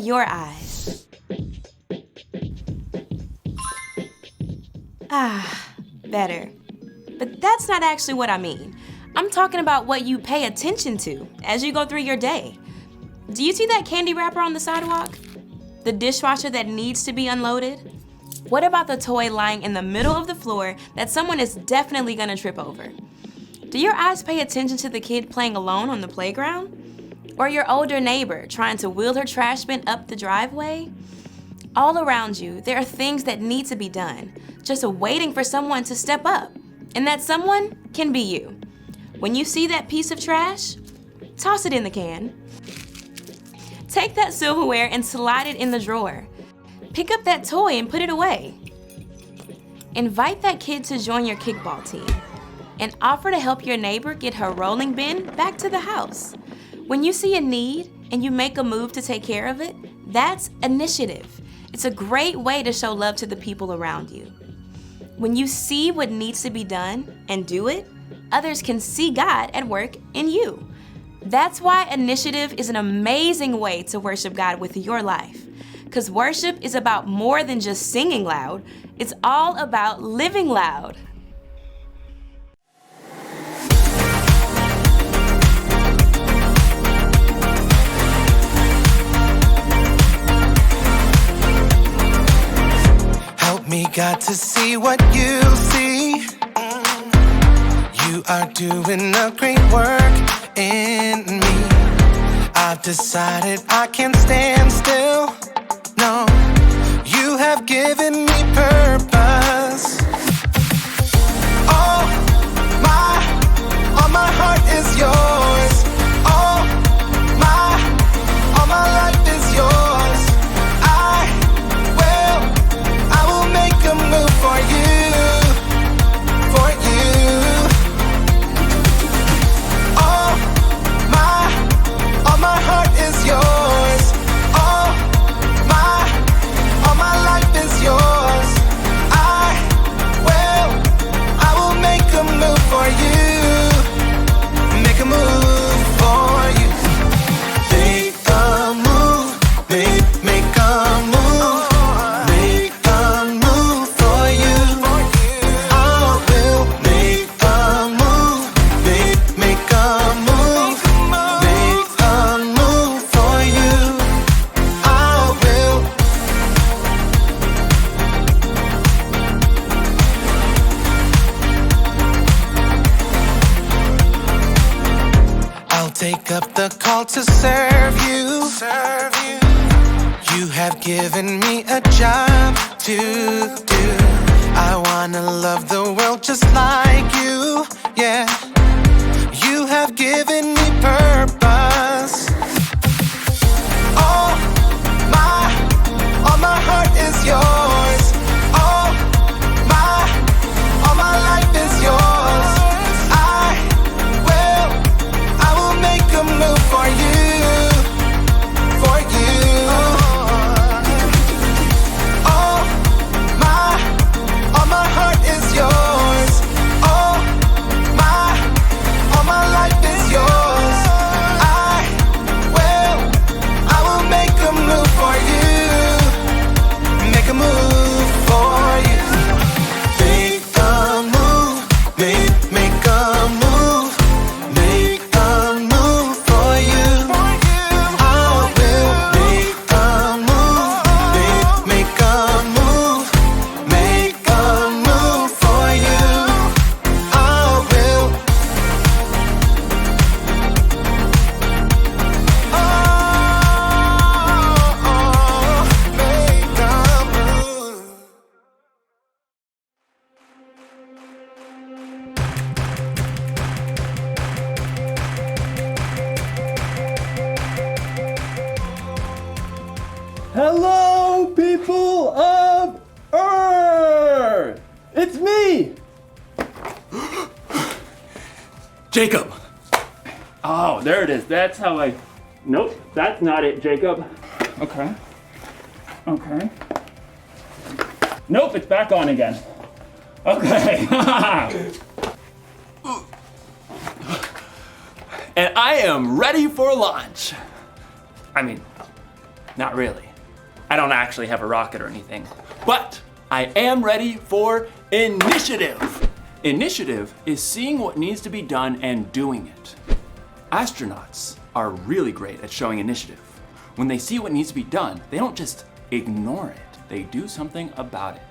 your eyes? Ah, better. But that's not actually what I mean. I'm talking about what you pay attention to as you go through your day. Do you see that candy wrapper on the sidewalk? The dishwasher that needs to be unloaded? What about the toy lying in the middle of the floor that someone is definitely gonna trip over? Do your eyes pay attention to the kid playing alone on the playground? Or your older neighbor trying to wheel her trash bin up the driveway? All around you, there are things that need to be done, just waiting for someone to step up. And that someone can be you. When you see that piece of trash, toss it in the can. Take that silverware and slide it in the drawer. Pick up that toy and put it away. Invite that kid to join your kickball team and offer to help your neighbor get her rolling bin back to the house. When you see a need and you make a move to take care of it, that's initiative. It's a great way to show love to the people around you. When you see what needs to be done and do it, others can see God at work in you. That's why initiative is an amazing way to worship God with your life. Because worship is about more than just singing loud, it's all about living loud. Help me, God, to see what you see. You are doing a great work in me. I've decided I can't stand still. No, you have given me purpose. All my heart is yours. All my life is yours. I will make a move for you, for you. All my heart is yours. All my life is yours. I will make a move for you. Make a move for you. Make a move, make a move. Make a move for you. I will make a move, make a move. Make a move for you. I will. I'll take up the call to serve you. You have given me a job to do. I wanna love the world just like you. Yeah. You have given me purpose. All my heart is yours. All my life is yours. I will make a move for you, for you. All my heart is yours. All my life is yours. I will make a move for you. Make a move for you. Make a move, make a move. Make a move for you. I will make a move, make a move. Make a move for you. I will. Make a move. Hello, people of Earth! It's me! Jacob! Oh, there it is. That's how I... Nope, that's not it, Jacob. Okay. Okay. Nope, it's back on again. Okay. And I am ready for launch. I mean, Not really. I don't actually have a rocket or anything. But I am ready for initiative. Initiative is seeing what needs to be done and doing it. Astronauts are really great at showing initiative. When they see what needs to be done, they don't just ignore it. They do something about it.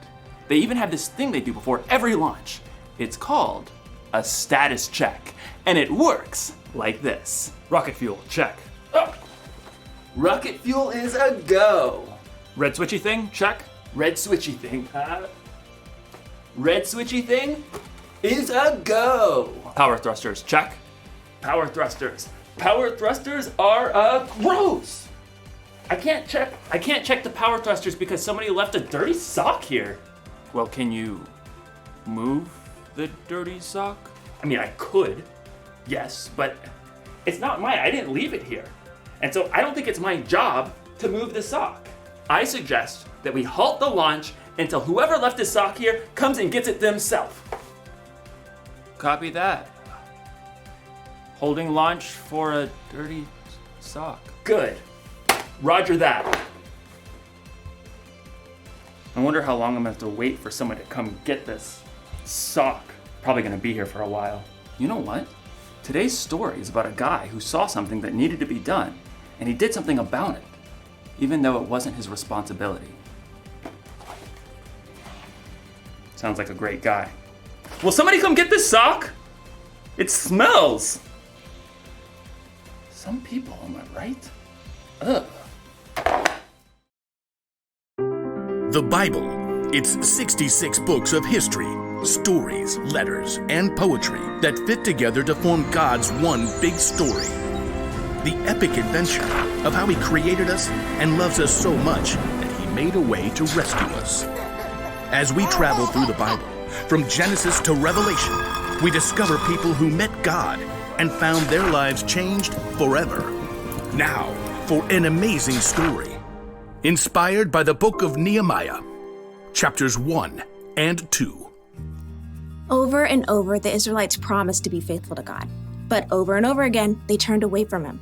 They even have this thing they do before every launch. It's called a status check, and it works like this. Rocket fuel, check. Oh. Rocket fuel is a go. Red switchy thing, check. Red switchy thing, red switchy thing is a go. Power thrusters, check. Power thrusters. Power thrusters are a gross. I can't check the power thrusters because somebody left a dirty sock here. Well, can you move the dirty sock? I mean, I could, yes, but it's not mine. I didn't leave it here. And so I don't think it's my job to move the sock. I suggest that we halt the launch until whoever left the sock here comes and gets it themselves. Copy that. Holding launch for a dirty sock. Good. Roger that. I wonder how long I'm gonna have to wait for someone to come get this sock. Probably gonna be here for a while. You know what? Today's story is about a guy who saw something that needed to be done, and he did something about it, even though it wasn't his responsibility. Sounds like a great guy. Will somebody come get this sock? It smells. Some people, am I right? Ugh. The Bible. It's 66 books of history, stories, letters, and poetry that fit together to form God's one big story. The epic adventure of how He created us and loves us so much that He made a way to rescue us. As we travel through the Bible, from Genesis to Revelation, we discover people who met God and found their lives changed forever. Now, for an amazing story. Inspired by the book of Nehemiah, chapters 1 and 2. Over and over, the Israelites promised to be faithful to God. But over and over again, they turned away from Him.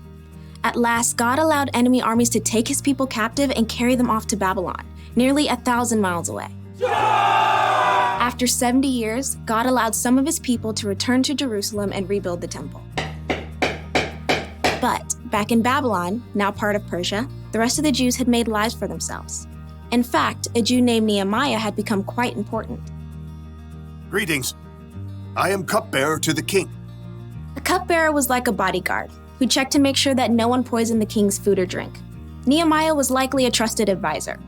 At last, God allowed enemy armies to take His people captive and carry them off to Babylon, nearly 1,000 miles away. After 70 years, God allowed some of His people to return to Jerusalem and rebuild the temple. But back in Babylon, now part of Persia, the rest of the Jews had made lives for themselves. In fact, a Jew named Nehemiah had become quite important. Greetings. I am cupbearer to the king. A cupbearer was like a bodyguard who checked to make sure that no one poisoned the king's food or drink. Nehemiah was likely a trusted advisor.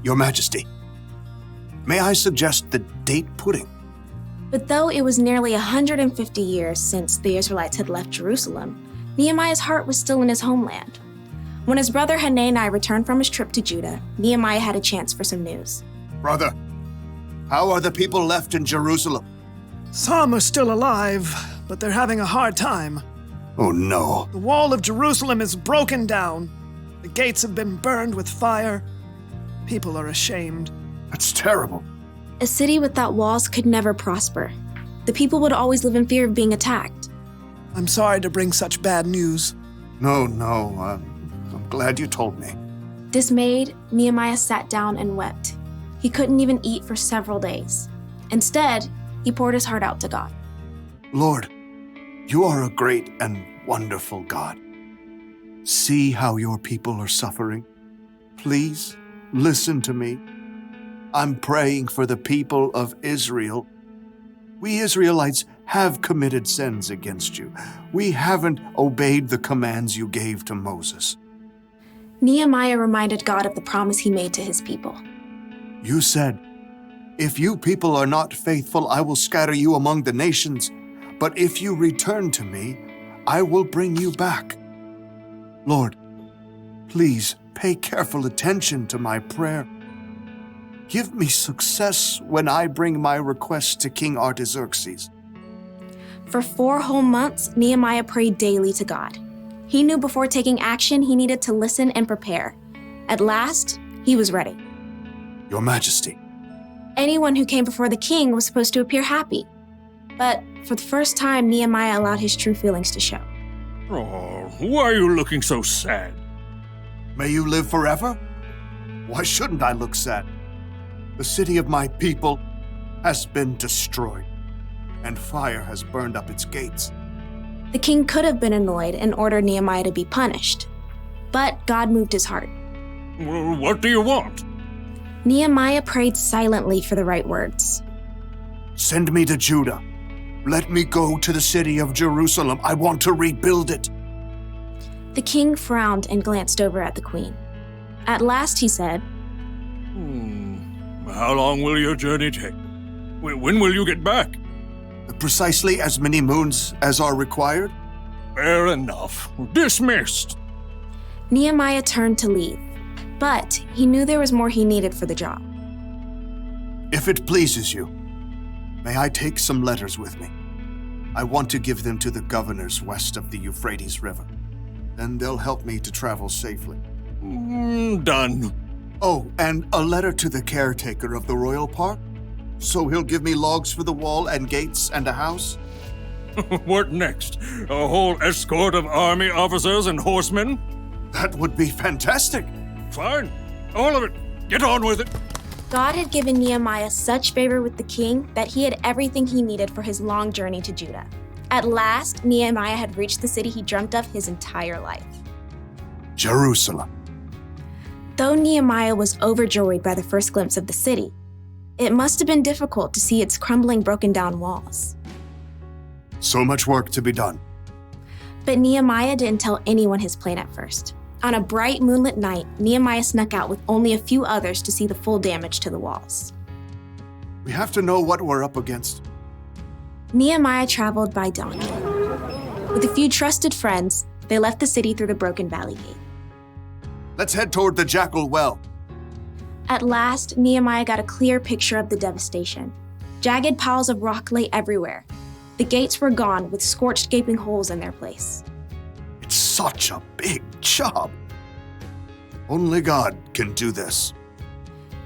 Your Majesty, may I suggest the date pudding? But though it was nearly 150 years since the Israelites had left Jerusalem, Nehemiah's heart was still in his homeland. When his brother Hanani returned from his trip to Judah, Nehemiah had a chance for some news. Brother, how are the people left in Jerusalem? Some are still alive, but they're having a hard time. Oh no. The wall of Jerusalem is broken down. The gates have been burned with fire. People are ashamed. That's terrible. A city without walls could never prosper. The people would always live in fear of being attacked. I'm sorry to bring such bad news. No, I'm glad you told me. Dismayed, Nehemiah sat down and wept. He couldn't even eat for several days. Instead, he poured his heart out to God. Lord, you are a great and wonderful God. See how your people are suffering. Please listen to me. I'm praying for the people of Israel. We Israelites have committed sins against you. We haven't obeyed the commands you gave to Moses. Nehemiah reminded God of the promise He made to His people. You said, if you people are not faithful, I will scatter you among the nations. But if you return to me, I will bring you back. Lord, please pay careful attention to my prayer. Give me success when I bring my request to King Artaxerxes. For 4 whole months, Nehemiah prayed daily to God. He knew before taking action, he needed to listen and prepare. At last, he was ready. Your Majesty. Anyone who came before the king was supposed to appear happy. But for the first time, Nehemiah allowed his true feelings to show. Oh, why are you looking so sad? May you live forever? Why shouldn't I look sad? The city of my people has been destroyed, and fire has burned up its gates. The king could have been annoyed and ordered Nehemiah to be punished, but God moved his heart. Well, what do you want? Nehemiah prayed silently for the right words. Send me to Judah. Let me go to the city of Jerusalem. I want to rebuild it. The king frowned and glanced over at the queen. At last he said, How long will your journey take? When will you get back? Precisely as many moons as are required. Fair enough. Dismissed. Nehemiah turned to leave, but he knew there was more he needed for the job. If it pleases you, may I take some letters with me? I want to give them to the governors west of the Euphrates River. Then they'll help me to travel safely. Done. Oh, and a letter to the caretaker of the royal park? So he'll give me logs for the wall and gates and a house? What next? A whole escort of army officers and horsemen? That would be fantastic. Fine. All of it. Get on with it. God had given Nehemiah such favor with the king that he had everything he needed for his long journey to Judah. At last, Nehemiah had reached the city he dreamt of his entire life. Jerusalem. Though Nehemiah was overjoyed by the first glimpse of the city, it must have been difficult to see its crumbling, broken down walls. So much work to be done. But Nehemiah didn't tell anyone his plan at first. On a bright moonlit night, Nehemiah snuck out with only a few others to see the full damage to the walls. We have to know what we're up against. Nehemiah traveled by donkey. With a few trusted friends, they left the city through the broken valley gate. Let's head toward the Jackal Well. At last, Nehemiah got a clear picture of the devastation. Jagged piles of rock lay everywhere. The gates were gone with scorched, gaping holes in their place. It's such a big job. Only God can do this.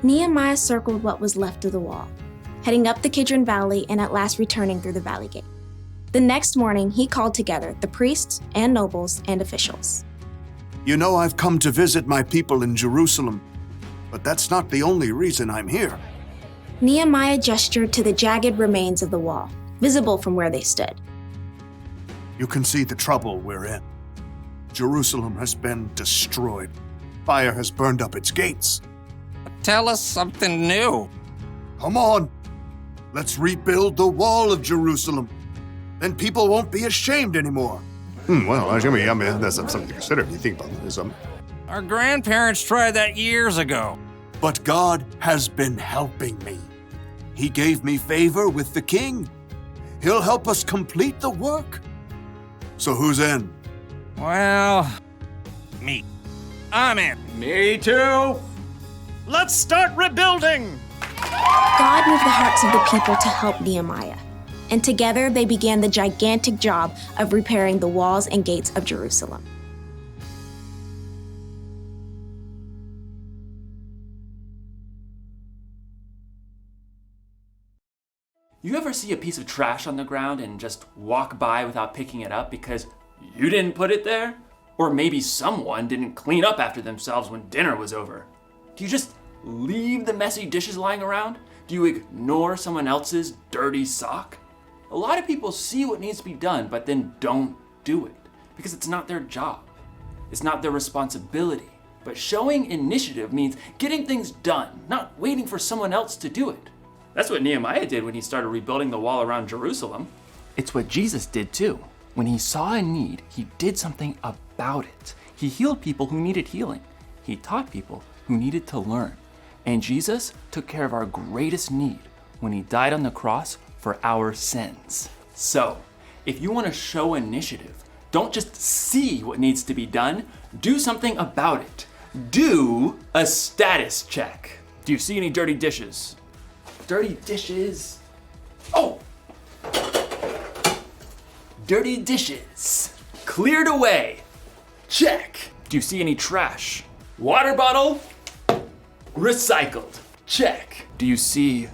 Nehemiah circled what was left of the wall, heading up the Kidron Valley and at last returning through the valley gate. The next morning, he called together the priests and nobles and officials. You know, I've come to visit my people in Jerusalem, but that's not the only reason I'm here. Nehemiah gestured to the jagged remains of the wall, visible from where they stood. You can see the trouble we're in. Jerusalem has been destroyed. Fire has burned up its gates. Tell us something new. Come on. Let's rebuild the wall of Jerusalem. Then people won't be ashamed anymore. Well, I mean, that's something to consider if you think about this. Our grandparents tried that years ago. But God has been helping me. He gave me favor with the king. He'll help us complete the work. So who's in? Well, me. I'm in. Me too. Let's start rebuilding! God moved the hearts of the people to help Nehemiah, and together they began the gigantic job of repairing the walls and gates of Jerusalem. You ever see a piece of trash on the ground and just walk by without picking it up because you didn't put it there? Or maybe someone didn't clean up after themselves when dinner was over? Do you just leave the messy dishes lying around? Do you ignore someone else's dirty sock? A lot of people see what needs to be done, but then don't do it because it's not their job. It's not their responsibility. But showing initiative means getting things done, not waiting for someone else to do it. That's what Nehemiah did when he started rebuilding the wall around Jerusalem. It's what Jesus did too. When he saw a need, he did something about it. He healed people who needed healing. He taught people who needed to learn. And Jesus took care of our greatest need when he died on the cross for our sins. So, if you want to show initiative, don't just see what needs to be done, do something about it. Do a status check. Do you see any dirty dishes? Dirty dishes. Oh! Dirty dishes. Cleared away. Check. Do you see any trash? Water bottle? Recycled. Check. Do you see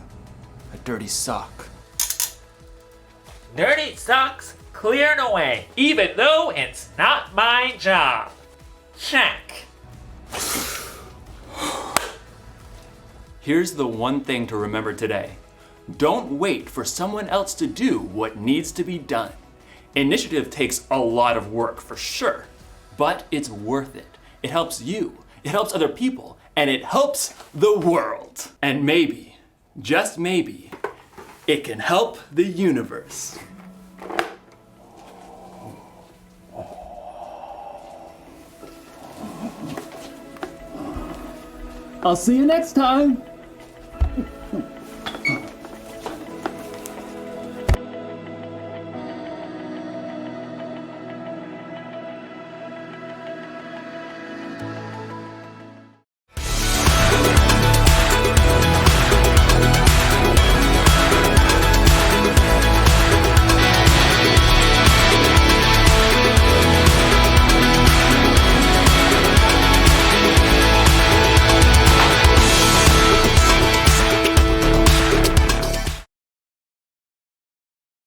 a dirty sock? Dirty socks cleared away, even though it's not my job. Check. Here's the one thing to remember today. Don't wait for someone else to do what needs to be done. Initiative takes a lot of work for sure, but it's worth it. It helps you, it helps other people, and it helps the world. And maybe, just maybe, it can help the universe. I'll see you next time.